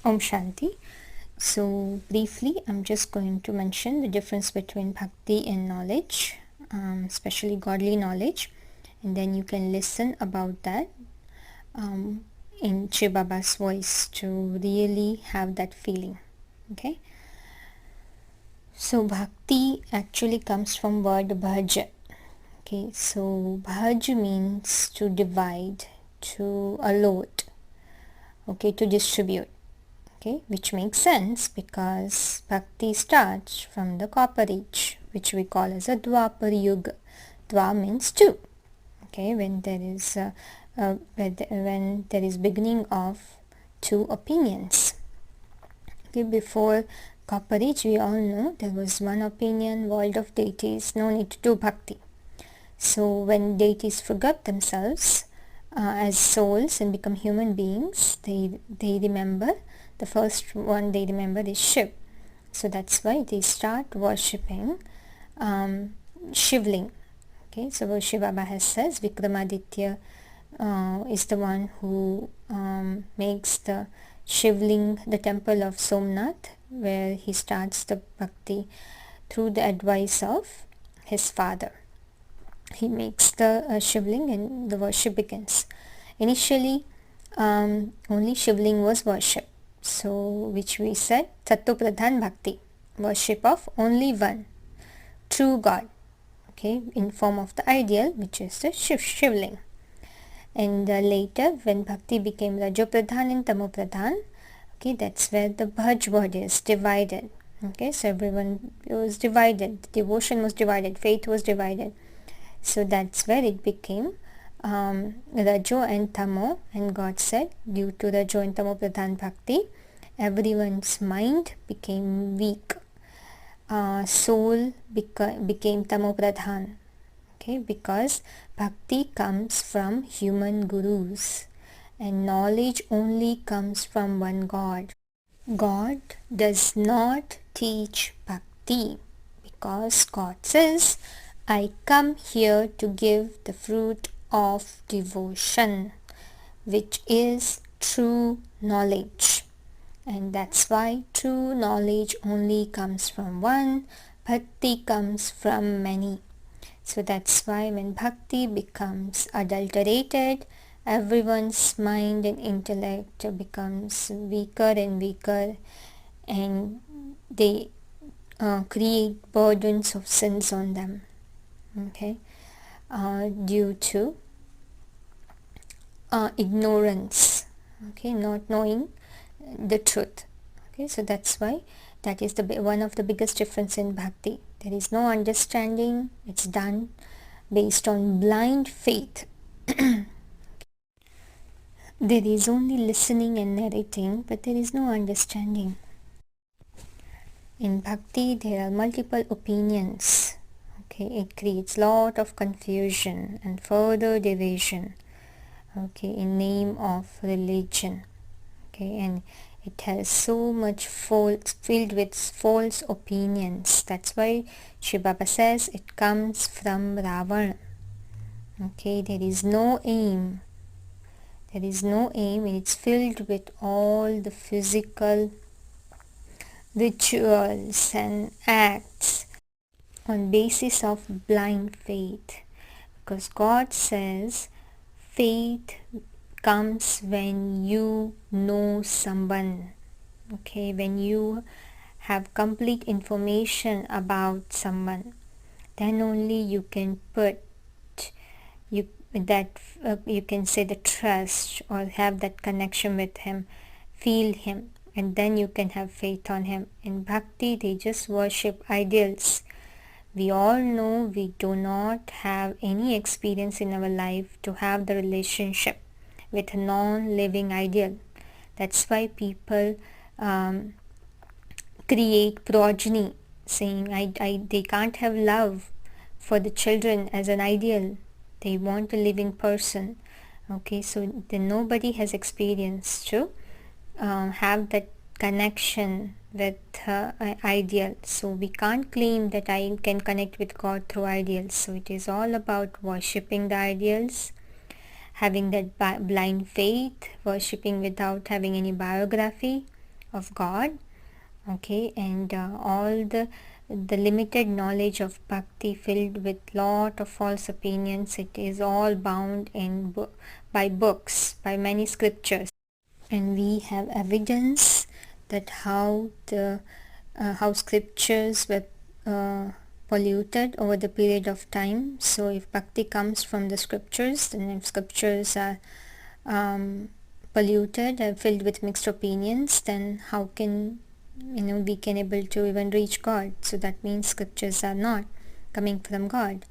Om Shanti. So briefly, I'm just going to mention the difference between bhakti and knowledge, especially godly knowledge, and then you can listen about that um, in Shiv Baba's voice to really have that feeling. Okay. So bhakti actually comes from word bhaj. Okay. So bhaj means to divide, to allot, okay, to distribute. Okay, which makes sense because bhakti starts from the copper age, which we call as a Dwapar Yuga. Dwa means two. Okay, when there is when there is beginning of two opinions. Okay, before copper age, we all know there was one opinion, world of deities, no need to do bhakti. So when deities forgot themselves as souls and become human beings, they remember, the first one they remember is Shiv. So that's why they start worshipping Shivling. Okay, so Shiv Baba has says Vikramaditya is the one who makes the Shivling, the temple of Somnath, where he starts the bhakti through the advice of his father. He makes the Shivling and the worship begins. Initially, only Shivling was worshipped. So, which we said, Tattva Pradhan Bhakti, worship of only one, true God, okay, in form of the ideal, which is the Shivling. And later, when Bhakti became Rajo Pradhan and Tamo Pradhan, okay, that's where the Bhaj word is divided. Okay, so everyone was divided, devotion was divided, faith was divided. So that's where it became Rajo and Tamo, and God said, due to Rajo and Tamo Pradhan Bhakti, everyone's mind became weak. Soul became Tamo Pradhan. Okay, because Bhakti comes from human gurus and knowledge only comes from one God. God does not teach Bhakti because God says, I come here to give the fruit of devotion, which is true knowledge. And that's why true knowledge only comes from one, bhakti comes from many. So that's why when bhakti becomes adulterated, everyone's mind and intellect becomes weaker and weaker, and they create burdens of sins on them. Okay, due to ignorance, okay, not knowing the truth. Okay, so that's why that is the one of the biggest difference in bhakti. There is no understanding. It's done based on blind faith. There is only listening and narrating, but there is no understanding. In bhakti there are multiple opinions. Okay, it creates lot of confusion and further division, okay, in name of religion. Okay, and it has so much filled with false opinions. That's why Shiv Baba says it comes from Ravana. Okay, there is no aim. There is no aim. It's filled with all the physical rituals and acts on basis of blind faith. Because God says faith comes when you know someone. Okay, when you have complete information about someone, then only you can put you can say the trust or have that connection with him, feel him, and then you can have faith on him. In bhakti they just worship ideals. We all know we do not have any experience in our life to have the relationship with a non-living ideal. That's why people create progeny, saying they can't have love for the children as an ideal. They want a living person. Okay, so then nobody has experience to have that connection with ideal. So we can't claim that I can connect with God through ideals. So it is all about worshipping the ideals, having that blind faith, worshipping without having any biography, of God. Okay, and all the limited knowledge of bhakti filled with lot of false opinions, it is all bound in by books, by many scriptures, and we have evidence that how scriptures were polluted over the period of time. So if bhakti comes from the scriptures, then if scriptures are polluted and filled with mixed opinions, then how can we can able to even reach God? So that means scriptures are not coming from God,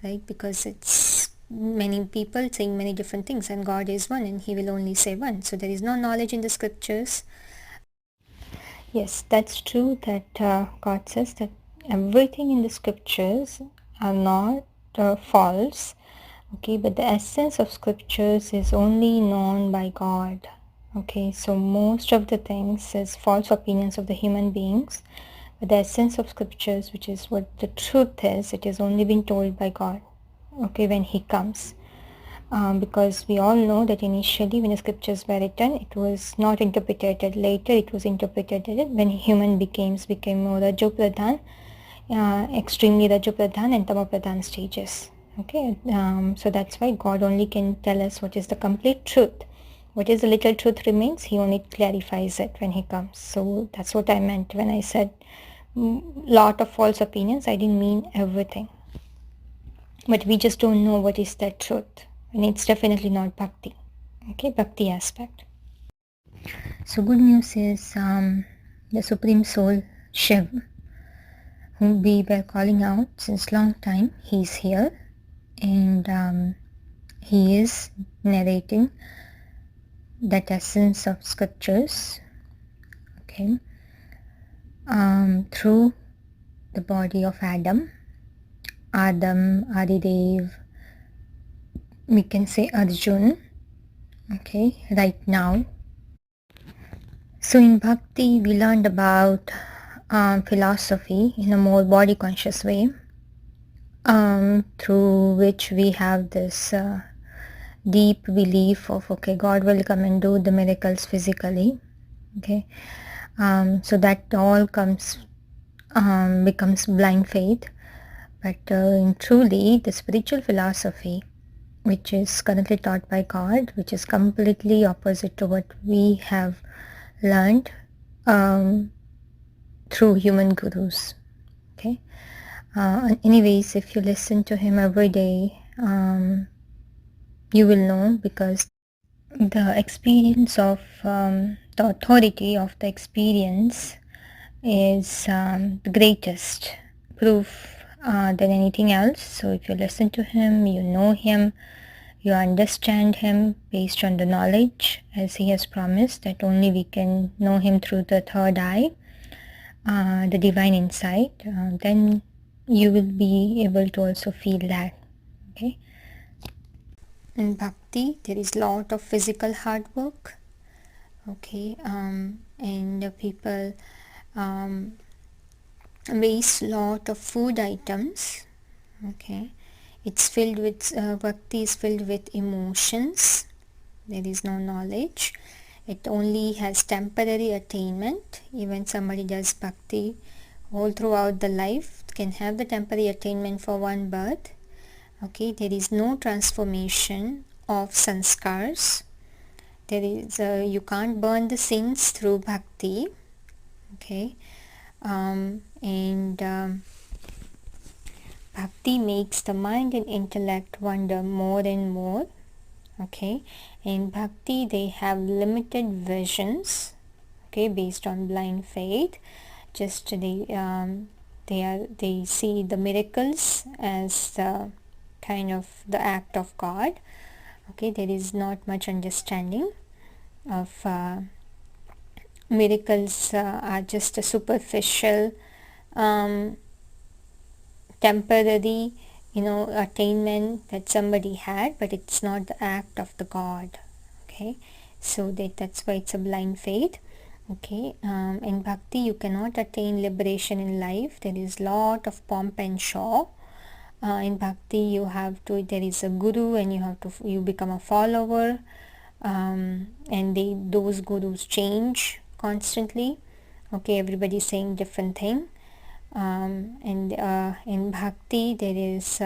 right? Because it's many people saying many different things, and God is one and he will only say one, so there is no knowledge in the scriptures. Yes, that's true that God says that everything in the scriptures are not false, okay, but the essence of scriptures is only known by God. Okay, so most of the things is false opinions of the human beings, but the essence of scriptures, which is what the truth is, it is only been told by God, okay, when he comes. Because we all know that initially when the scriptures were written, it was not interpreted. Later it was interpreted when human became more Rajopradhan, extremely Rajopradhan and Tamopradhan stages. Okay, so that's why God only can tell us what is the complete truth. What is the little truth remains, he only clarifies it when he comes. So that's what I meant when I said lot of false opinions. I didn't mean everything, but we just don't know what is that truth, and it's definitely not bhakti. Okay, bhakti aspect. So good news is the Supreme Soul Shiv, whom we were calling out since long time, he's here, and he is narrating that essence of scriptures, okay, through the body of Adam, Adidev, we can say Arjun, okay, right now. So in Bhakti, we learned about philosophy in a more body conscious way, through which we have this deep belief of, okay, God will come and do the miracles physically, okay, so that all becomes blind faith. But in truly the spiritual philosophy, which is currently taught by God, which is completely opposite to what we have learned through human gurus, okay. Anyways, if you listen to him every day, you will know, because the experience of the authority of the experience is the greatest proof than anything else. So if you listen to him, you know him, you understand him based on the knowledge, as he has promised that only we can know him through the third eye, the divine insight, then you will be able to also feel that, okay. In bhakti, there is lot of physical hard work, okay, and people waste lot of food items, okay. It's filled with bhakti is filled with emotions. There is no knowledge. It only has temporary attainment. Even somebody does bhakti all throughout the life can have the temporary attainment for one birth, okay. There is no transformation of sanskars. There is you can't burn the sins through bhakti, okay. And bhakti makes the mind and intellect wander more and more, okay. In bhakti they have limited visions, okay, based on blind faith. Just they see the miracles as the kind of the act of God, okay. There is not much understanding of miracles are just a superficial temporary attainment that somebody had, but it's not the act of the God, okay. So that's why it's a blind faith, okay. In bhakti you cannot attain liberation in life. There is lot of pomp and show. In bhakti there is a guru, and you become a follower, and those gurus change constantly. Okay, everybody saying different thing. And in bhakti there is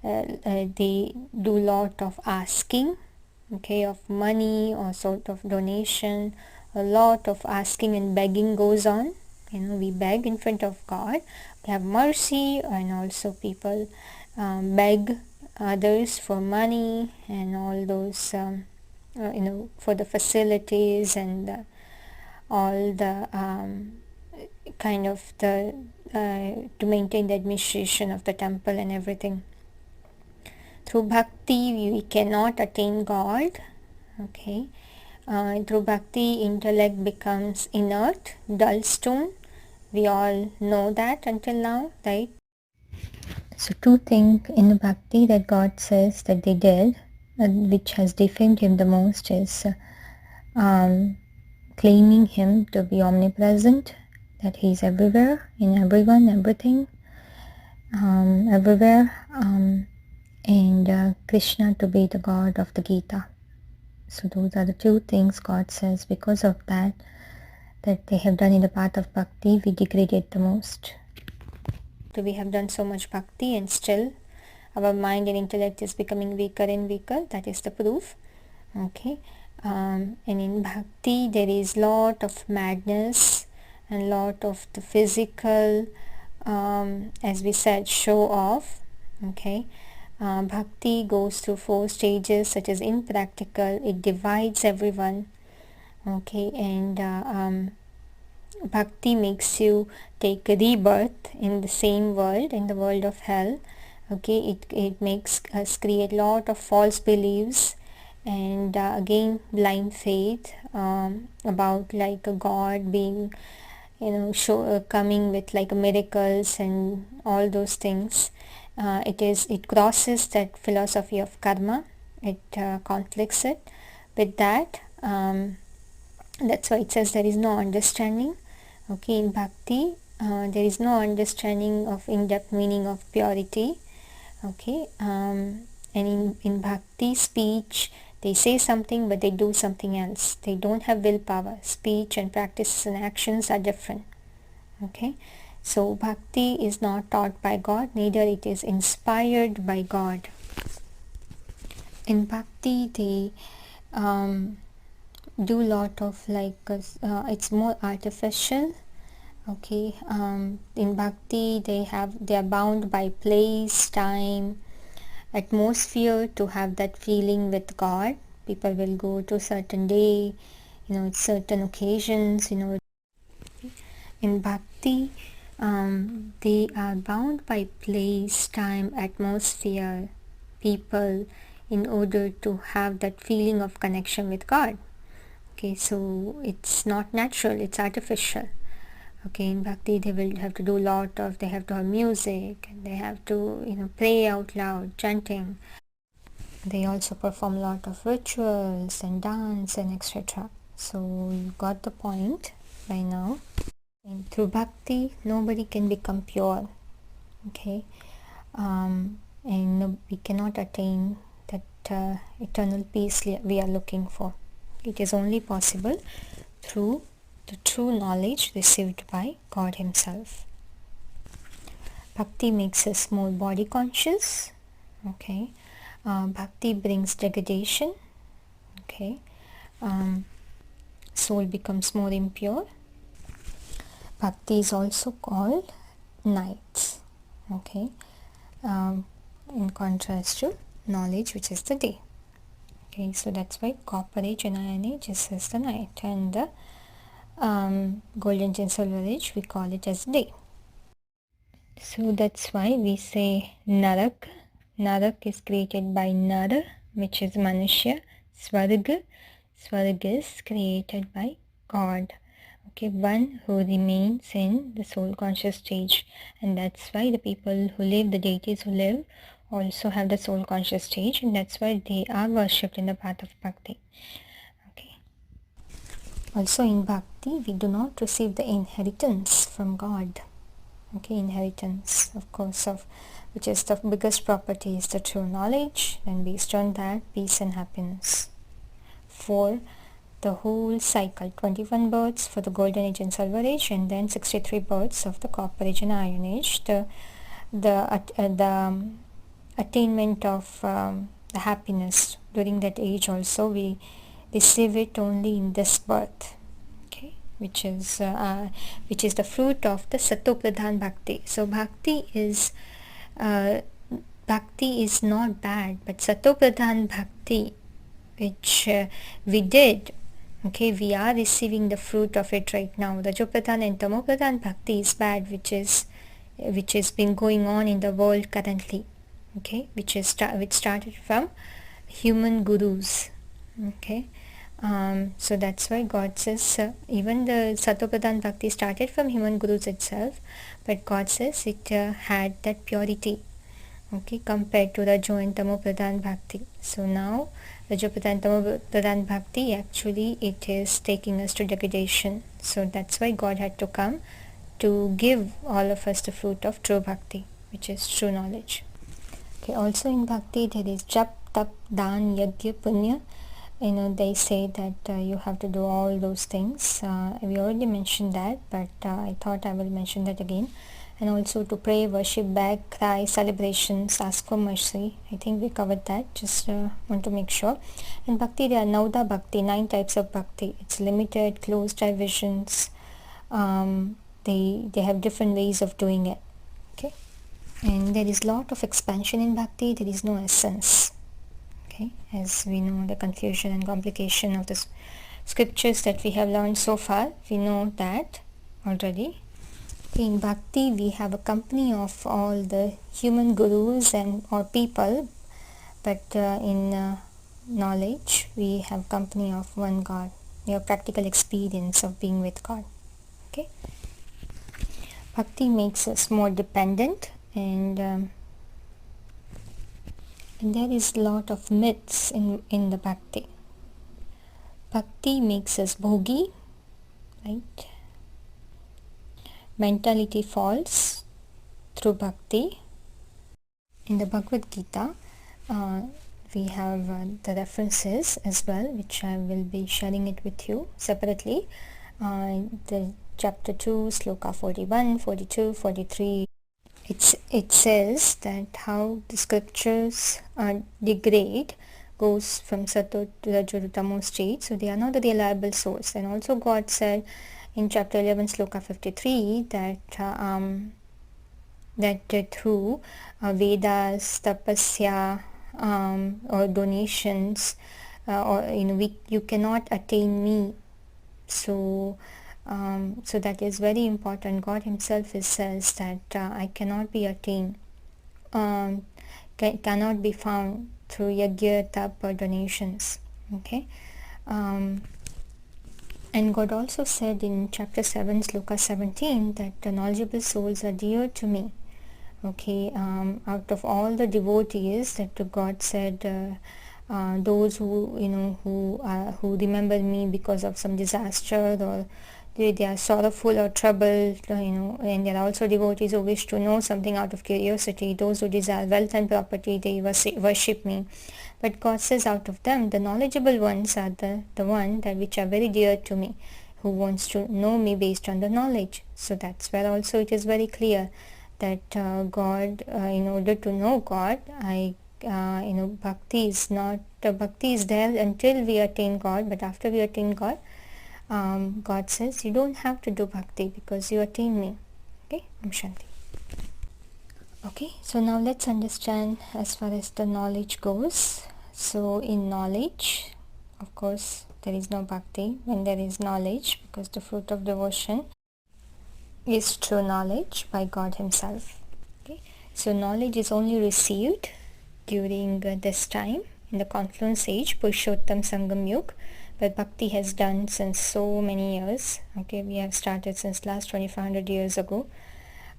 they do lot of asking, okay, of money or sort of donation. A lot of asking and begging goes on. We beg in front of God, we have mercy, and also people beg others for money and all those for the facilities and all the kind of the to maintain the administration of the temple and everything. Through bhakti we cannot attain God. Okay, through bhakti intellect becomes inert, dull stone. We all know that until now, right? So two things in the bhakti that God says that they did, which has defamed him the most, is claiming him to be omnipresent, that he is everywhere, in everyone, everything, everywhere, and Krishna to be the God of the Gita. So those are the two things God says. Because of that they have done in the path of bhakti, we degraded the most. So we have done so much bhakti and still our mind and intellect is becoming weaker and weaker. That is the proof. Okay, and in bhakti there is lot of madness and lot of the physical, as we said, show off. Okay, bhakti goes through 4 stages, such as impractical, it divides everyone. Okay, and bhakti makes you take a rebirth in the same world, in the world of hell. Okay, it makes us create lot of false beliefs and again blind faith about like a god being coming with like miracles and all those things. It crosses that philosophy of karma. It conflicts it with that. That's why it says there is no understanding. Okay, in bhakti there is no understanding of in-depth meaning of purity. Okay, and in bhakti speech, they say something but they do something else. They don't have willpower. Speech and practices and actions are different. Okay, so bhakti is not taught by God, neither it is inspired by God. In bhakti they do lot of like it's more artificial. Okay, in bhakti they are bound by place, time, atmosphere to have that feeling with God. People will go to certain day, certain occasions. In bhakti they are bound by place, time, atmosphere, people, in order to have that feeling of connection with God. Okay, so it's not natural, it's artificial. Okay, in bhakti they will have to do they have to have music, and they have to pray out loud, chanting. They also perform a lot of rituals and dance and etc. So you got the point by now. And through bhakti nobody can become pure. Okay, and we cannot attain that eternal peace we are looking for. It is only possible through the true knowledge received by God himself. Bhakti makes us more body conscious. Okay, bhakti brings degradation. Okay, soul becomes more impure. Bhakti is also called nights. Okay, in contrast to knowledge, which is the day. Okay, so that's why copper age and iron age is as the night, and the golden and silver age we call it as day. So that's why we say Narak. Narak is created by Nar, which is Manushya. Swarg is created by God. Okay, one who remains in the soul conscious stage, and that's why the people who live, the deities who live, also have the soul conscious stage, and that's why they are worshipped in the path of bhakti. Okay. Also in bhakti we do not receive the inheritance from God. Okay, inheritance, of course, of which is the biggest property is the true knowledge, and based on that peace and happiness. 4 the whole cycle, 21 births for the golden age and silver age, and then 63 births of the copper age and iron age. The attainment of the happiness during that age also, we receive it only in this birth, okay, which is the fruit of the Satopradhan Bhakti. So Bhakti is not bad, but Satopradhan Bhakti, which we did, okay, we are receiving the fruit of it right now. Rajopradhan and Tamopradhan Bhakti is bad, which has been going on in the world currently, okay, which started from human gurus, okay. So that's why God says, even the Satopradhan Bhakti started from human gurus itself, but God says it had that purity, okay, compared to Rajo and Tamo Pradhan Bhakti. So now Rajo Pradhan, Tamo Pradhan Bhakti, actually it is taking us to degradation. So that's why God had to come to give all of us the fruit of true Bhakti, which is true knowledge. Okay, also in Bhakti there is Jap, Tap, Dan, Yagya, Punya. They say that you have to do all those things. We already mentioned that, but I thought I will mention that again. And also to pray, worship, beg, cry, celebrations, ask for mercy. I think we covered that, just want to make sure. In Bhakti there are Nauda Bhakti, 9 types of Bhakti. It's limited, closed divisions. They have different ways of doing it, okay. And there is lot of expansion in Bhakti, there is no essence, okay, as we know the confusion and complication of the scriptures that we have learned so far. We know that already. In Bhakti we have a company of all the human gurus or people, but in knowledge we have company of one God. We have practical experience of being with God, okay. Bhakti makes us more dependent, and there is a lot of myths in the Bhakti. Bhakti makes us bhogi, right? Mentality falls through Bhakti. In the Bhagavad Gita, we have the references as well, which I will be sharing it with you separately. The chapter 2, sloka 41, 42, 43. It says that how the scriptures degrade, goes from Sato to Rajo to Tamo state, so they are not the reliable source. And also God said in chapter 11, sloka 53, that through Vedas, tapasya, or donations, you cannot attain me. So that is very important. God himself says that I cannot be attained, cannot be found through yagya, tap, or donations, okay. And God also said in chapter 7, sloka 17, that the knowledgeable souls are dear to me, okay. Out of all the devotees, that God said, those who remember me because of some disaster, or they are sorrowful or troubled, and there are also devotees who wish to know something out of curiosity. Those who desire wealth and property, they worship me. But God says, out of them, the knowledgeable ones are the one that which are very dear to me, who wants to know me based on the knowledge. So that's where also it is very clear that God, in order to know God, Bhakti is there until we attain God. But after we attain God, God says you don't have to do bhakti because you attain me, okay. Shanti. Okay, so now let's understand as far as the knowledge goes. So in knowledge, of course, there is no bhakti when there is knowledge, because the fruit of devotion is true knowledge by God himself, okay. So knowledge is only received during this time in the confluence age, Purushottam Sangam Yug, but bhakti has done since so many years, okay. We have started since last 2500 years ago.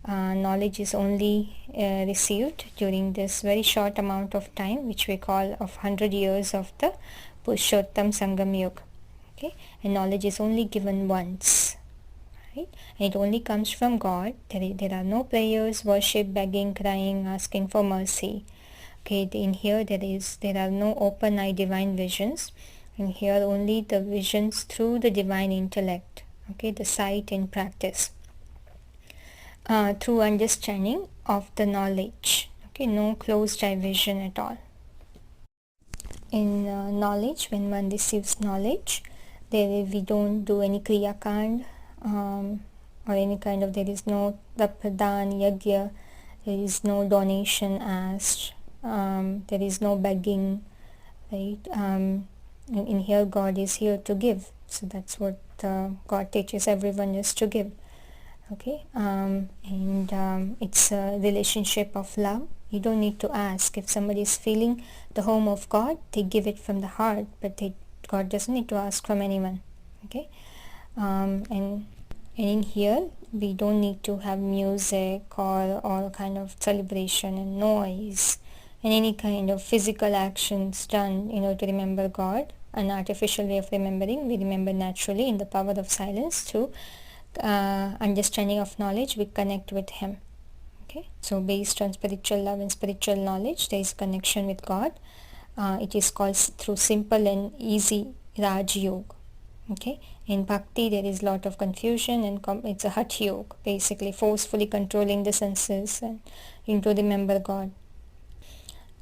Knowledge is only received during this very short amount of time, which we call of 100 years of the Purushottam Sangam Yug, okay. And knowledge is only given once, right? And it only comes from God. There are no prayers, worship, begging, crying, asking for mercy, okay. In here there are no open eye divine visions. And here only the visions through the divine intellect, okay, the sight in practice, through understanding of the knowledge, okay, no closed eye vision at all. In knowledge, when one receives knowledge, we don't do any kriya kand, or any kind of, there is no pradan yagya, there is no donation asked, there is no begging, right? In here God is here to give, so that's what God teaches everyone, is to give, okay? It's a relationship of love. You don't need to ask. If somebody is feeling the home of God, they give it from the heart, but God doesn't need to ask from anyone, okay? And in here we don't need to have music or all kind of celebration and noise and any kind of physical actions done, to remember God. An artificial way of remembering. We remember naturally in the power of silence. Through understanding of knowledge, we connect with Him, okay? So based on spiritual love and spiritual knowledge, there is connection with God. It is called through simple and easy Rajayoga, okay? In Bhakti there is lot of confusion, and it's a Hatha Yoga, basically forcefully controlling the senses and to remember God.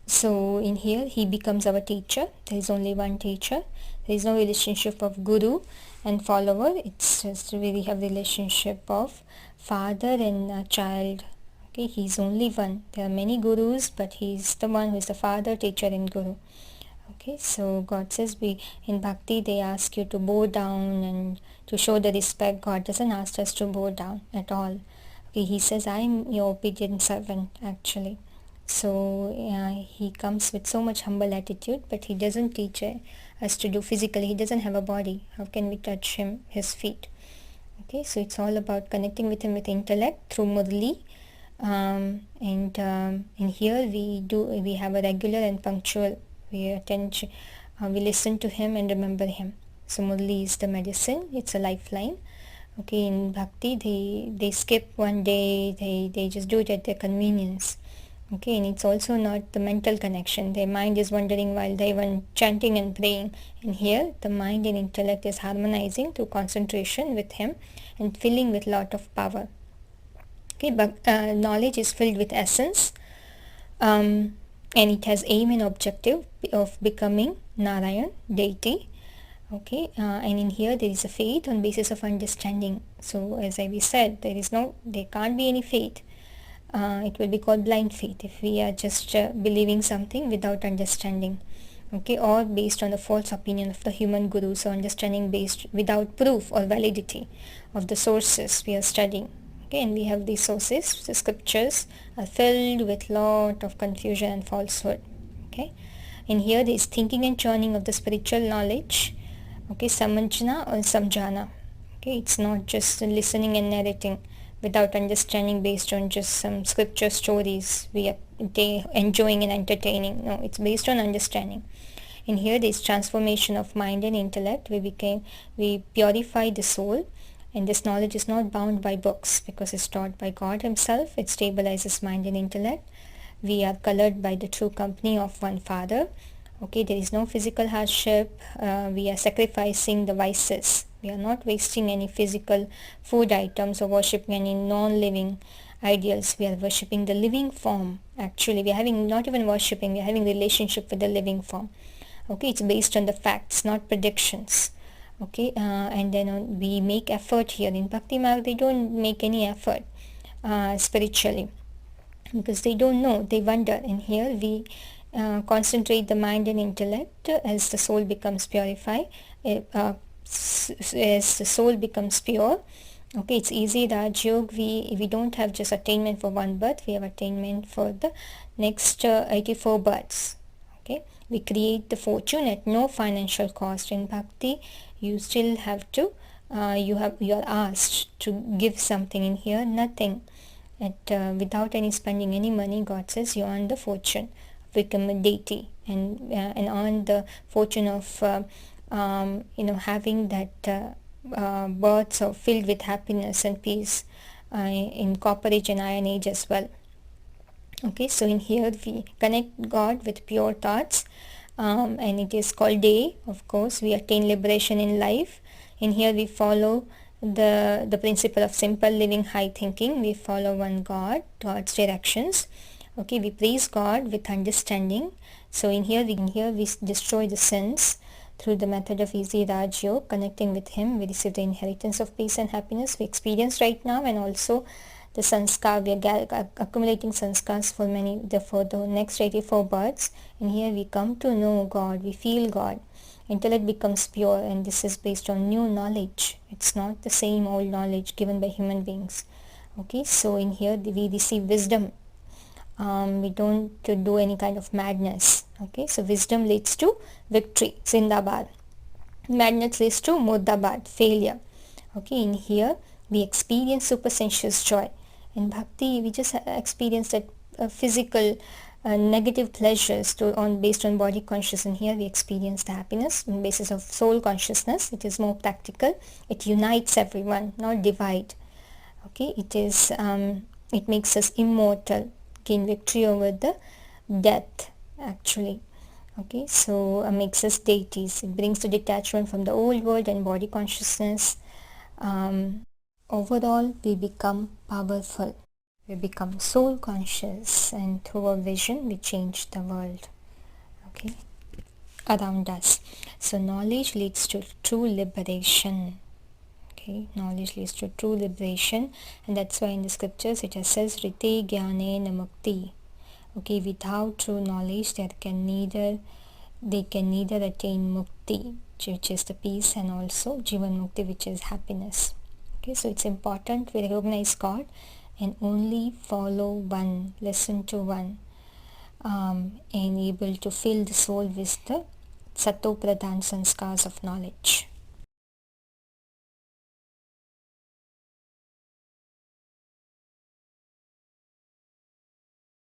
So in here he becomes our teacher. There is only one teacher. There is no relationship of guru and follower. It's just we have relationship of father and child, okay? He's only one. There are many gurus, but he's the one who is the father, teacher and guru, okay? So God says, in Bhakti they ask you to bow down and to show the respect. God doesn't ask us to bow down at all, okay? He says, I'm your obedient servant, actually. So he comes with so much humble attitude, but he doesn't teach us to do physically. He doesn't have a body. How can we touch him, his feet? Okay, so it's all about connecting with him with intellect through Murli. In here we have a regular and punctual. We listen to him and remember him. So Murli is the medicine. It's a lifeline. Okay, in Bhakti they skip one day. They just do it at their convenience. Okay, and it's also not the mental connection. Their mind is wandering while they were chanting and praying. And here, the mind and intellect is harmonizing through concentration with him and filling with lot of power. Okay, but knowledge is filled with essence, and it has aim and objective of becoming Narayan, deity. Okay, and in here there is a faith on basis of understanding. So as we said, there can't be any faith. It will be called blind faith if we are just believing something without understanding, okay, or based on the false opinion of the human gurus, or understanding based without proof or validity of the sources we are studying, okay? And we have these sources. The scriptures are filled with lot of confusion and falsehood, okay? In here there is thinking and churning of the spiritual knowledge, okay, samajna or samjana, okay? It's not just listening and narrating without understanding based on just some scripture stories we are enjoying and entertaining. No, it's based on understanding. In here there is transformation of mind and intellect. We purify the soul, and this knowledge is not bound by books because it's taught by God himself. It stabilizes mind and intellect. We are colored by the true company of one Father. Okay, there is no physical hardship. We are sacrificing the vices. We are not wasting any physical food items or worshipping any non-living ideals. We are worshipping the living form. Actually, we are having not even worshipping. We are having relationship with the living form. Okay, it's based on the facts, not predictions. Okay, and then we make effort here. In Bhakti Marg, they don't make any effort spiritually because they don't know. They wonder. And here we concentrate the mind and intellect as the soul becomes purified, as the soul becomes pure. Okay, it's easy. Raj Yoga, we don't have just attainment for one birth, we have attainment for the next 84 births. Okay, we create the fortune at no financial cost. In Bhakti, you still have to you are asked to give something. In here, nothing. Without any spending any money, God says you earn the fortune, become a deity, and earn the fortune of having that births are filled with happiness and peace in copper age and iron age as well. Okay, so in here we connect God with pure thoughts, and it is called day. Of course, we attain liberation in life. In here we follow the principle of simple living, high thinking. We follow one God, God's directions. Okay, we praise God with understanding. So in here we destroy the sins through the method of easy Rajayoga. Connecting with him, we receive the inheritance of peace and happiness we experience right now, and also the sanskar. We are accumulating sanskars for the next 84 births. And here we come to know God, we feel God. Intellect becomes pure, and this is based on new knowledge. It's not the same old knowledge given by human beings. Okay, so in here we receive wisdom. We don't do any kind of madness. Okay, so wisdom leads to victory, zindabad. Madness leads to murdabad, failure. Okay, in here we experience supersensuous joy. In bhakti we just experience that physical negative pleasures based on body consciousness. And here we experience the happiness on basis of soul consciousness. It is more practical. It unites everyone, not divide. Okay, it makes us immortal, gain victory over the death actually. Okay, so makes us deities. It brings the detachment from the old world and body consciousness. Overall we become powerful, we become soul conscious, and through our vision we change the world, okay, around us. So knowledge leads to true liberation. Okay, knowledge leads to true liberation, and that's why in the scriptures it says rite jnane mukti. Okay, without true knowledge they can neither attain mukti, which is the peace, and also jivan mukti, which is happiness. Okay, so it's important we recognize God and only follow one, listen to one, and able to fill the soul with the sato pradhan sanskars of knowledge.